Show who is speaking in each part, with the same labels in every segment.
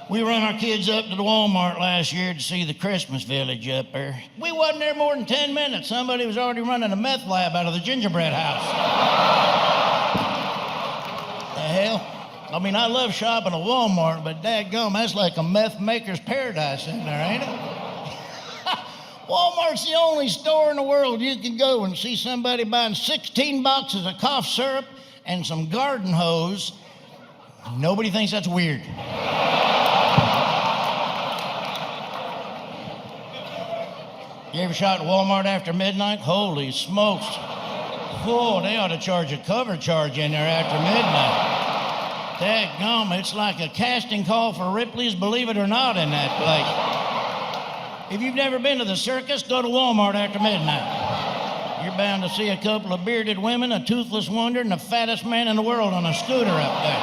Speaker 1: We run our kids up to the Walmart last year to see the Christmas village up there. We wasn't there more than 10 minutes. Somebody was already running a meth lab out of the gingerbread house. The hell? I mean, I love shopping at Walmart, but dadgum, that's like a meth maker's paradise in there, ain't it? Walmart's the only store in the world you can go and see somebody buying 16 boxes of cough syrup and some garden hose. Nobody thinks that's weird. You ever shot at Walmart after midnight? Holy smokes. Oh, they ought to charge a cover charge in there after midnight. Dadgum, it's like a casting call for Ripley's Believe It or Not in that place. If you've never been to the circus, go to Walmart after midnight. You're bound to see a couple of bearded women, a toothless wonder, and the fattest man in the world on a scooter up there.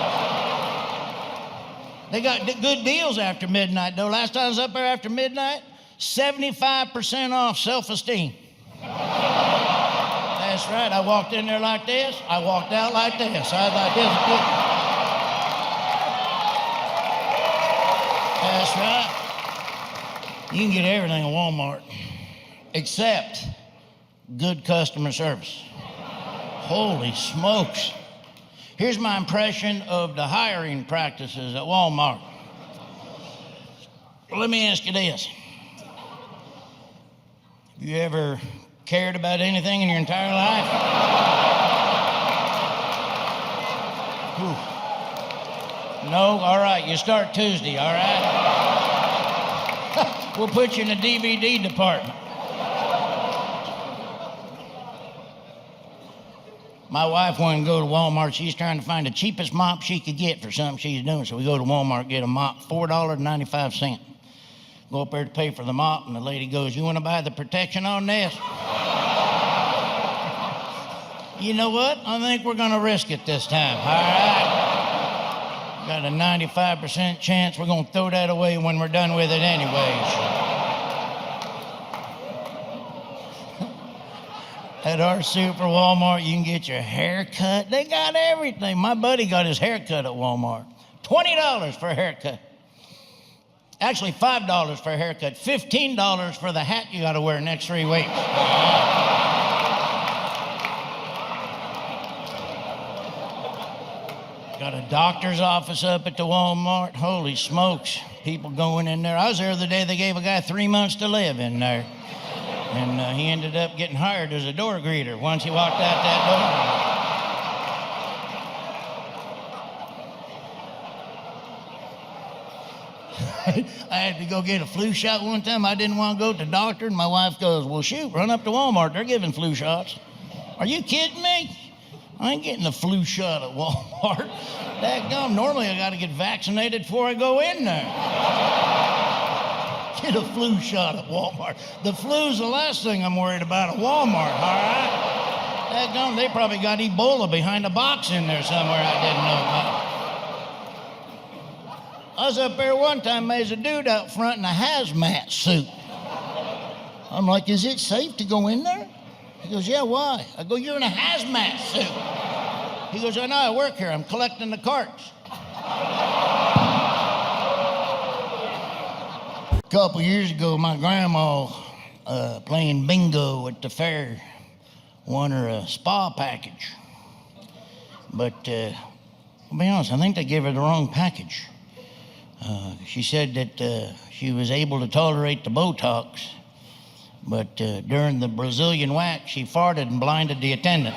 Speaker 1: They got good deals after midnight, though. Last time I was up there after midnight, 75% off self-esteem. That's right. I walked in there like this. I walked out like this. I was like this. That's right. You can get everything at Walmart except good customer service. Holy smokes. Here's my impression of the hiring practices at Walmart. Let me ask you this. Have you ever cared about anything in your entire life? Whew. No? All right, you start Tuesday, all right? We'll put you in the DVD department. My wife wanted to go to Walmart. She's trying to find the cheapest mop she could get for something she's doing. So we go to Walmart, get a mop, $4.95. Go up there to pay for the mop, and the lady goes, "You want to buy the protection on this?" You know what? I think we're going to risk it this time. All right. Got a 95% chance we're going to throw that away when we're done with it anyways. At our super Walmart, you can get your hair cut. They got everything. My buddy got his hair cut at Walmart. $20 for a haircut. Actually, $5 for a haircut. $15 for the hat you got to wear next 3 weeks. Got a doctor's office up at the Walmart. Holy smokes. People going in there. I was there the day they gave a guy 3 months to live in there. And he ended up getting hired as a door greeter once he walked out that door. I had to go get a flu shot one time. I didn't want to go to the doctor, and my wife goes, "Well, shoot, run up to Walmart. They're giving flu shots." Are you kidding me? I ain't getting a flu shot at Walmart. Dadgum, normally I got to get vaccinated before I go in there. Get a flu shot at Walmart. The flu's the last thing I'm worried about at Walmart, all right? Dadgum, they probably got Ebola behind a box in there somewhere I didn't know about. I was up there one time, there's a dude out front in a hazmat suit. I'm like, "Is it safe to go in there?" He goes, "Yeah, why?" I go, "You're in a hazmat suit." He goes, "I know, I work here. I'm collecting the carts." A couple years ago, my grandma, playing bingo at the fair, won her a spa package. But, to be honest, I think they gave her the wrong package. She said that she was able to tolerate the Botox, but during the Brazilian wax, she farted and blinded the attendant.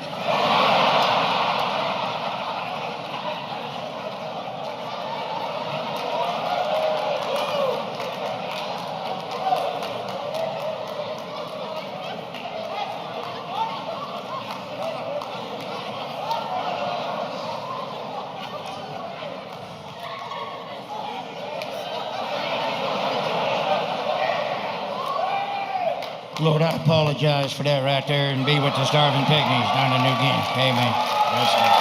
Speaker 1: Lord, I apologize for that right there, and be with the starving pygmies down in New Guinea. Amen. That's it.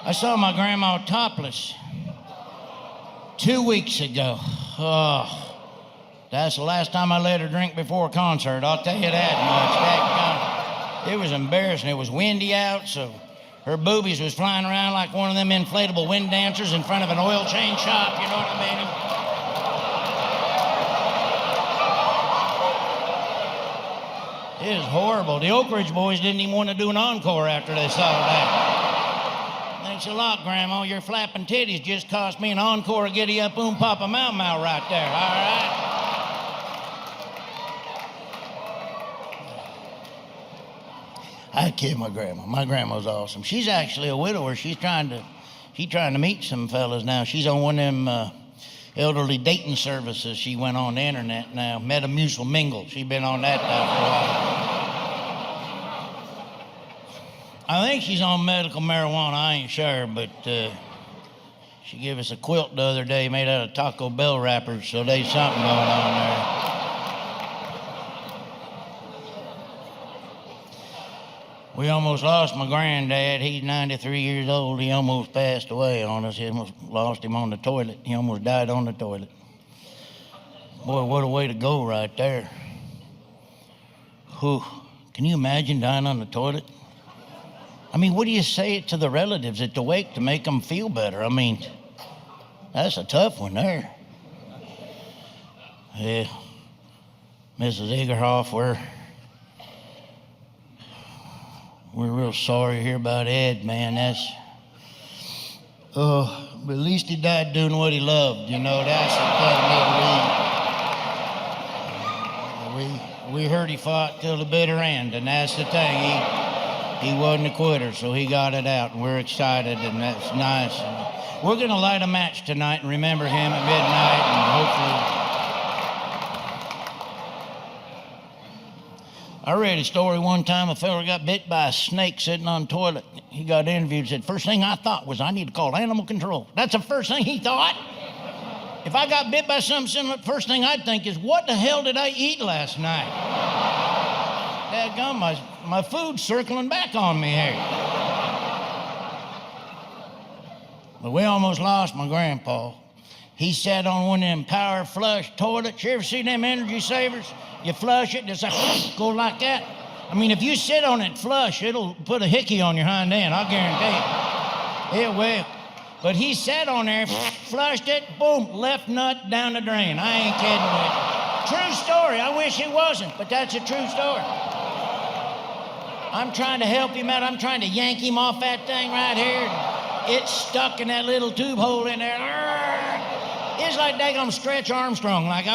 Speaker 1: I saw my grandma topless 2 weeks ago. Oh, that's the last time I let her drink before a concert. I'll tell you that much. It was embarrassing. It was windy out, so Her boobies was flying around like one of them inflatable wind dancers in front of an oil change shop, you know what I mean? It was horrible. The Oak Ridge boys didn't even want to do an encore after they saw that. Thanks a lot, Grandma. Your flapping titties just cost me an encore of Giddy Up Oom Papa Mau Mau right there, all right? I kid my grandma. My grandma's awesome. She's actually a widower. She's trying to meet some fellas now. She's on one of them elderly dating services. She went on the internet now. Metamucil Mingle. She's been on that now for a while. I think she's on medical marijuana. I ain't sure, but she gave us a quilt the other day made out of Taco Bell wrappers, so there's something going on there. We almost lost my granddad. He's 93 years old. He almost passed away on us. We almost lost him on the toilet. He almost died on the toilet. Boy, what a way to go right there. Whew. Can you imagine dying on the toilet? I mean, what do you say to the relatives at the wake to make them feel better? I mean, that's a tough one there. Yeah. Mrs. Egerhoff, we're real sorry to hear about Ed, man. But at least he died doing what he loved, you know. That's the thing. We heard he fought till the bitter end, and that's the thing. He wasn't a quitter, so he got it out, and we're excited, and that's nice. And we're going to light a match tonight and remember him at midnight, and hopefully... I read a story one time, a fella got bit by a snake sitting on the toilet. He got interviewed and said, first thing I thought was I need to call animal control. That's the first thing he thought. If I got bit by something similar, the first thing I'd think is, what the hell did I eat last night? Dadgum, my food's circling back on me here. But we almost lost my grandpa. He sat on one of them power flush toilets. You ever see them energy savers? You flush it, just like, go like that. I mean, if you sit on it flush, it'll put a hickey on your hind end, I'll guarantee it. It will. But he sat on there, flushed it, boom, left nut down the drain. I ain't kidding with you. True story. I wish it wasn't, but that's a true story. I'm trying to help him out. I'm trying to yank him off that thing right here. It's stuck in that little tube hole in there. It's like daggum Stretch Armstrong, like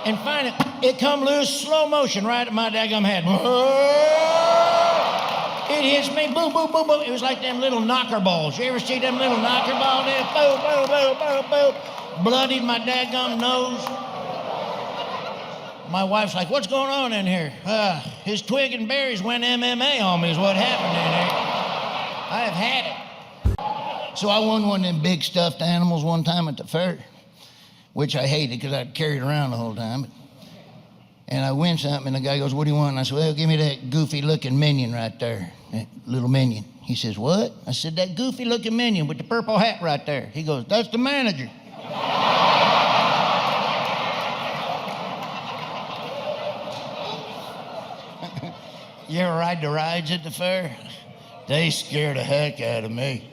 Speaker 1: and finally, it come loose, slow motion, right at my daggum head. It hits me, boom, boom, boom, boom. It was like them little knocker balls. You ever see them little knocker balls there? Boom, boom, boom, boom, boom. Bloodied my daggum nose. My wife's like, what's going on in here? His twig and berries went MMA on me is what happened in here. I have had it. So I won one of them big stuffed animals one time at the fair, which I hated because I'd carry it around the whole time. And I win something, and the guy goes, what do you want? And I said, well, give me that goofy-looking minion right there, that little minion. He says, what? I said, that goofy-looking minion with the purple hat right there. He goes, that's the manager. You ever ride the rides at the fair? They scare the heck out of me.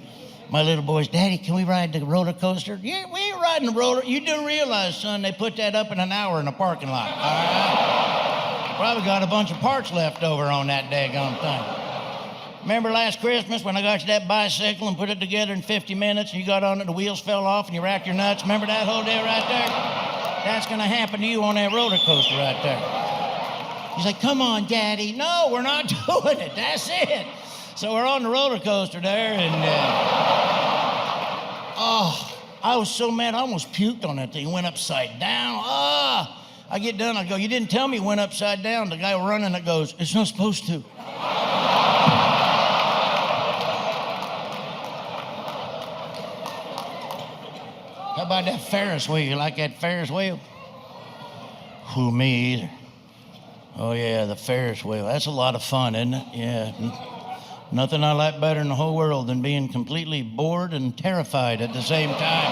Speaker 1: My little boys, Daddy, can we ride the roller coaster? Yeah, we ain't riding the roller. You do realize, son, they put that up in an hour in a parking lot, all right? Probably got a bunch of parts left over on that daggone thing. Remember last Christmas when I got you that bicycle and put it together in 50 minutes and you got on it, the wheels fell off and you racked your nuts? Remember that whole deal right there? That's going to happen to you on that roller coaster right there. He's like, come on, Daddy. No, we're not doing it. That's it. So we're on the roller coaster there, and I was so mad, I almost puked on that thing. It went upside down. I get done, I go, you didn't tell me it went upside down. The guy running it goes, it's not supposed to. How about that Ferris wheel? You like that Ferris wheel? Who, me either. Oh yeah, the Ferris wheel. That's a lot of fun, isn't it? Yeah. Nothing I like better in the whole world than being completely bored and terrified at the same time.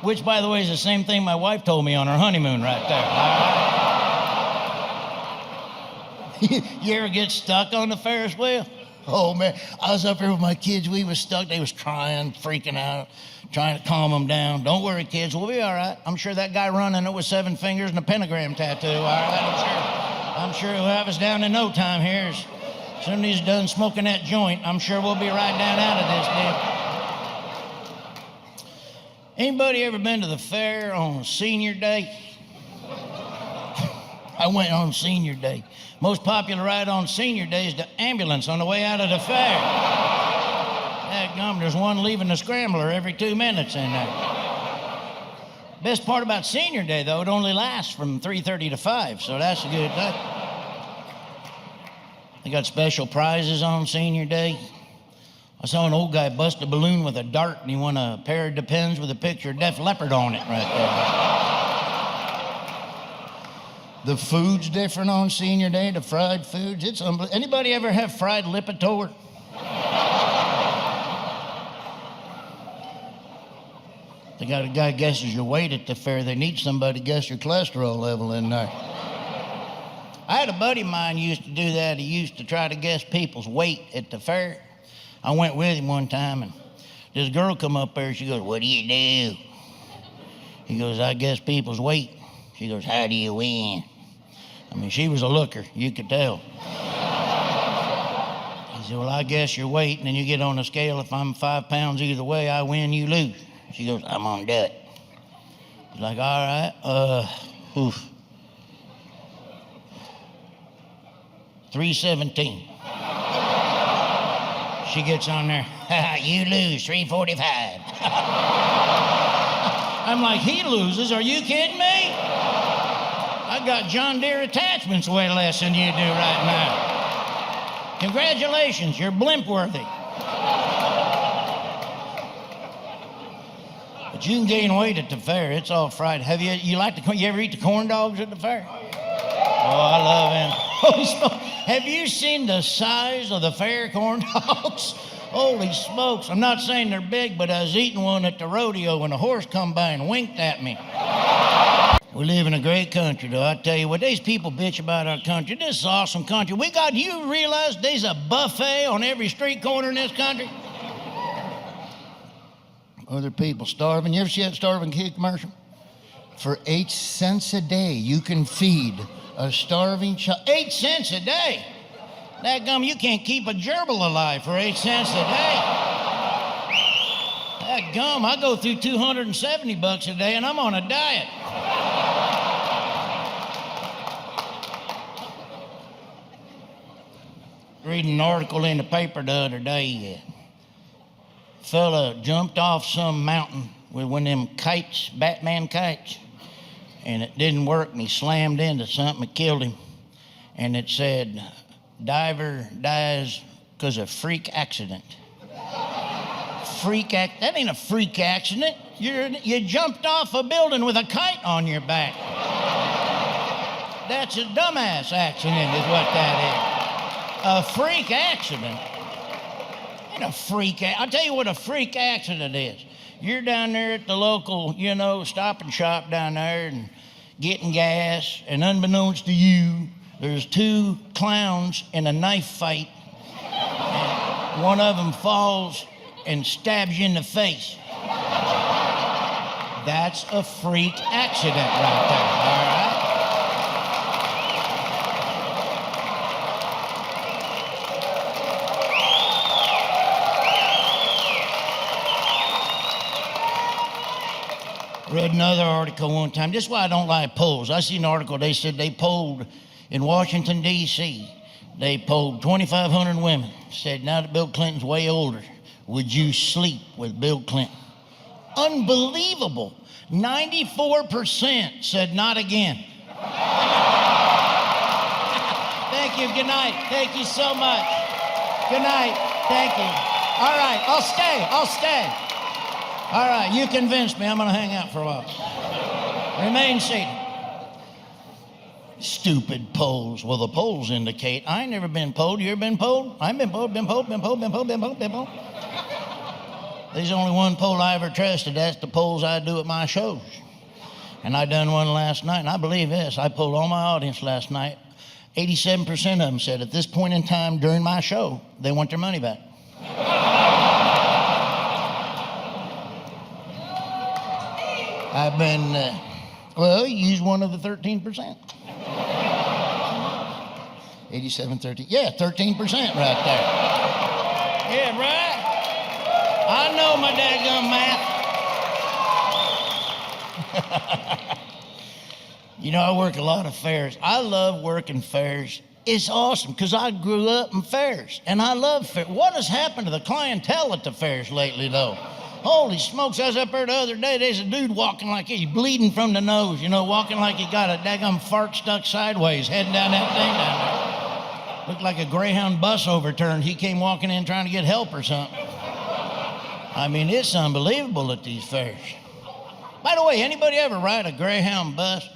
Speaker 1: Which, by the way, is the same thing my wife told me on her honeymoon right You ever get stuck on the Ferris wheel? Oh, man. I was up here with my kids. We was stuck. They was crying, freaking out, trying to calm them down. Don't worry, kids. We'll be all right. I'm sure that guy running it with 7 fingers and a pentagram tattoo. All right, I'm sure he'll have us down in no time here. As soon as he's done smoking that joint, I'm sure we'll be right down out of this deal. Anybody ever been to the fair on senior day? I went on senior day. Most popular ride on senior day is the ambulance on the way out of the fair. Dadgum, there's one leaving the scrambler every 2 minutes in there. Best part about senior day, though, it only lasts from 3:30 to 5, so that's a good thing. They got special prizes on senior day. I saw an old guy bust a balloon with a dart, and he won a pair of Depends with a picture of Def Leppard on it right there. The food's different on senior day, the fried foods. It's unbelievable. Anybody ever have fried Lipitor? They got a guy guesses your weight at the fair. They need somebody to guess your cholesterol level in there. I had a buddy of mine used to do that. He used to try to guess people's weight at the fair. I went with him one time, and this girl come up there. She goes, "What do you do?" He goes, "I guess people's weight." She goes, "How do you win?" I mean, she was a looker. You could tell. He said, "Well, I guess your weight, and then you get on a scale. If I'm 5 pounds either way, I win, you lose." She goes, "I'm on that." He's like, "All right, 317. She gets on there, "You lose, 345. I'm like, "He loses? Are you kidding me? I got John Deere attachments way less than you do right now. Congratulations, you're blimp worthy." But you can gain weight at the fair. It's all fried. You ever eat the corn dogs at the fair? Oh, I love them. Have you seen the size of the fair corn dogs? Holy smokes. I'm not saying they're big, but I was eating one at the rodeo when a horse come by and winked at me. We live in a great country, though. I tell you what, these people bitch about our country. This is an awesome country. You realize there's a buffet on every street corner in this country? Other people starving. You ever see that starving kid commercial? For 8 cents a day, you can feed a starving child. 8 cents a day? Dadgum, you can't keep a gerbil alive for 8 cents a day. Dadgum, I go through $270 a day and I'm on a diet. Reading an article in the paper the other day. Fella jumped off some mountain with one of them kites, Batman kites, and it didn't work, and he slammed into something that killed him. And it said, "Diver dies because of freak accident." That ain't a freak accident. You jumped off a building with a kite on your back. That's a dumbass accident is what that is. A freak accident. Ain't a freak. I'll tell you what a freak accident is. You're down there at the local, Stop and Shop down there and getting gas, and unbeknownst to you, there's 2 clowns in a knife fight, and one of them falls and stabs you in the face. That's a freak accident right there, all right? Read another article one time. This is why I don't like polls. I seen an article, they said they polled in Washington, D.C. They polled 2,500 women. Said, now that Bill Clinton's way older, would you sleep with Bill Clinton? Unbelievable. 94% said not again. Thank you. Good night. Thank you so much. Good night. Thank you. All right. I'll stay. All right, you convinced me. I'm going to hang out for a while. Remain seated. Stupid polls. Well, the polls indicate. I ain't never been polled. You ever been polled? I've been polled. There's only one poll I ever trusted. That's the polls I do at my shows. And I done one last night, and I believe this. I polled all my audience last night, 87% of them said at this point in time during my show, they want their money back. I've been, use one of the 13%. 87-13. Yeah, 13% right there. Yeah, right? I know my dadgum math. You know, I work a lot of fairs. I love working fairs. It's awesome because I grew up in fairs and I love fairs. What has happened to the clientele at the fairs lately, though? Holy smokes, I was up there the other day. There's a dude walking like he's bleeding from the nose, you know, walking like he got a daggum fart stuck sideways, heading down that thing down there. Looked like a Greyhound bus overturned. He came walking in trying to get help or something. I mean, it's unbelievable at these fairs. By the way, anybody ever ride a Greyhound bus?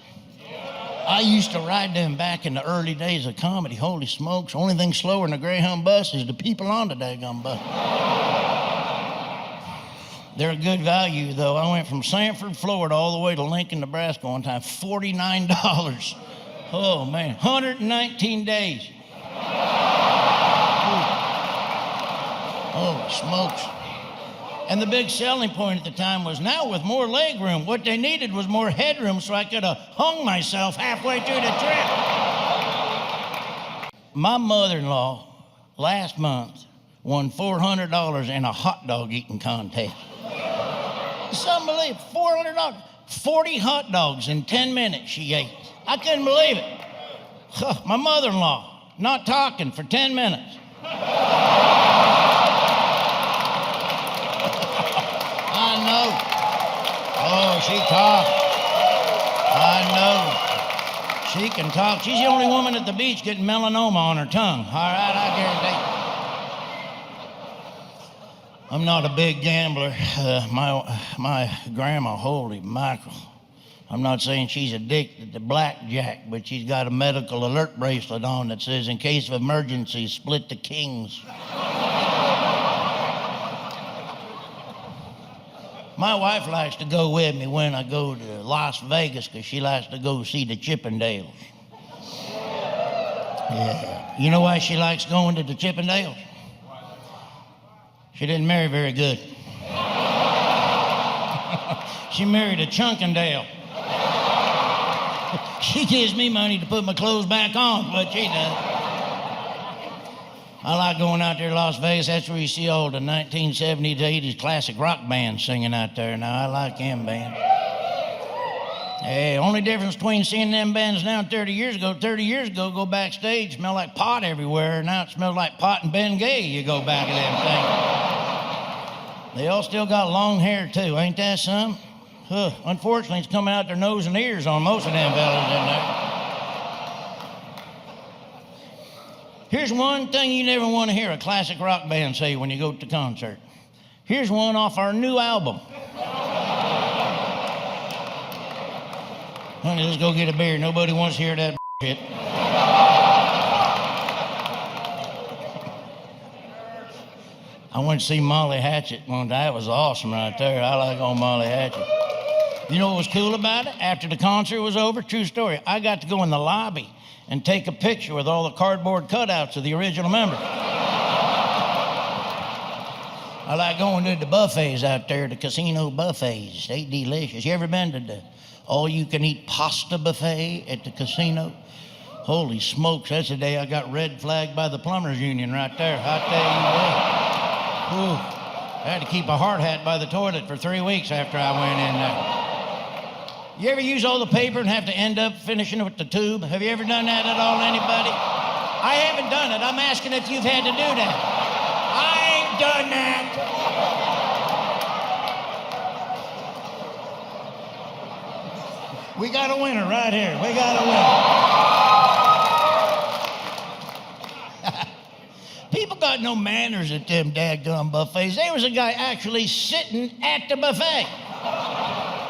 Speaker 1: I used to ride them back in the early days of comedy. Holy smokes, only thing slower than a Greyhound bus is the people on the daggum bus. They're a good value, though. I went from Sanford, Florida, all the way to Lincoln, Nebraska one time. $49. Oh, man. 119 days. Holy smokes. And the big selling point at the time was now with more leg room, what they needed was more headroom so I could have hung myself halfway through the trip. My mother-in-law last month won $400 in a hot dog eating contest. It's unbelievable, $400. 40 hot dogs in 10 minutes she ate. I couldn't believe it. My mother-in-law, not talking for 10 minutes. I know. Oh, she talks. I know. She can talk. She's the only woman at the beach getting melanoma on her tongue. All right, I guarantee. I'm not a big gambler. My grandma, holy mackerel. I'm not saying she's addicted to blackjack, but she's got a medical alert bracelet on that says, in case of emergency, split the kings. My wife likes to go with me when I go to Las Vegas because she likes to go see the Chippendales. Yeah. You know why she likes going to the Chippendales? She didn't marry very good. She married a Chunkendale. She gives me money to put my clothes back on, but she does. I like going out there to Las Vegas. That's where you see all the 1970s, 80s classic rock bands singing out there. Now, I like them bands. Hey, only difference between seeing them bands now and 30 years ago, go backstage, smell like pot everywhere. Now it smells like pot and Bengay. You go back to them things. They all still got long hair, too. Ain't that something? Unfortunately, it's coming out their nose and ears on most of them fellas in there. Here's one thing you never want to hear a classic rock band say when you go to the concert. Here's one off our new album. Honey, let's go get a beer. Nobody wants to hear that shit. I went to see Molly Hatchet one time. That was awesome right there. I like old Molly Hatchet. You know what was cool about it? After the concert was over, true story, I got to go in the lobby and take a picture with all the cardboard cutouts of the original members. I like going to the buffets out there, the casino buffets. They delicious. You ever been to the all-you-can-eat pasta buffet at the casino? Holy smokes, that's the day I got red flagged by the plumbers union right there. I tell you what. Ooh, I had to keep a hard hat by the toilet for 3 weeks after I went in there. You ever use all the paper and have to end up finishing it with the tube? Have you ever done that at all, anybody? I haven't done it. I'm asking if you've had to do that. I ain't done that. We got a winner right here. We got a winner. People got no manners at them daggum buffets. There was a guy actually sitting at the buffet.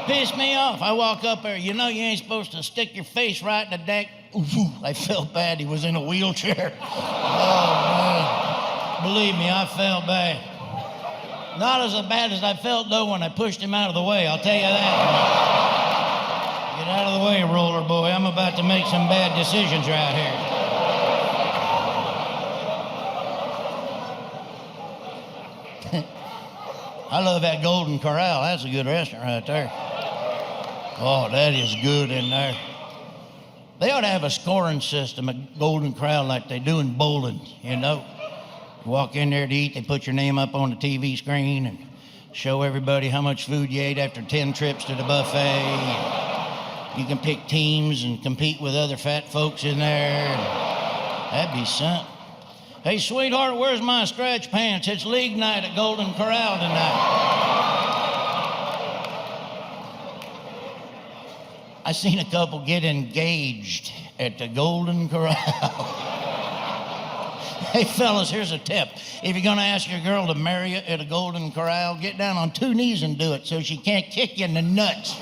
Speaker 1: Pissed me off. I walk up there. You know you ain't supposed to stick your face right in the deck. Ooh, I felt bad. He was in a wheelchair. Oh, man. Believe me, I felt bad. Not as bad as I felt, though, when I pushed him out of the way. I'll tell you that. Get out of the way, roller boy. I'm about to make some bad decisions right here. I love that Golden Corral. That's a good restaurant right there. Oh, that is good in there. They ought to have a scoring system at Golden Corral like they do in bowling, you know. You walk in there to eat, they put your name up on the TV screen and show everybody how much food you ate after 10 trips to the buffet. You can pick teams and compete with other fat folks in there. That'd be something. Hey, sweetheart, where's my stretch pants? It's league night at Golden Corral tonight. I seen a couple get engaged at the Golden Corral. Hey, fellas, here's a tip. If you're gonna ask your girl to marry you at a Golden Corral, get down on 2 knees and do it so she can't kick you in the nuts.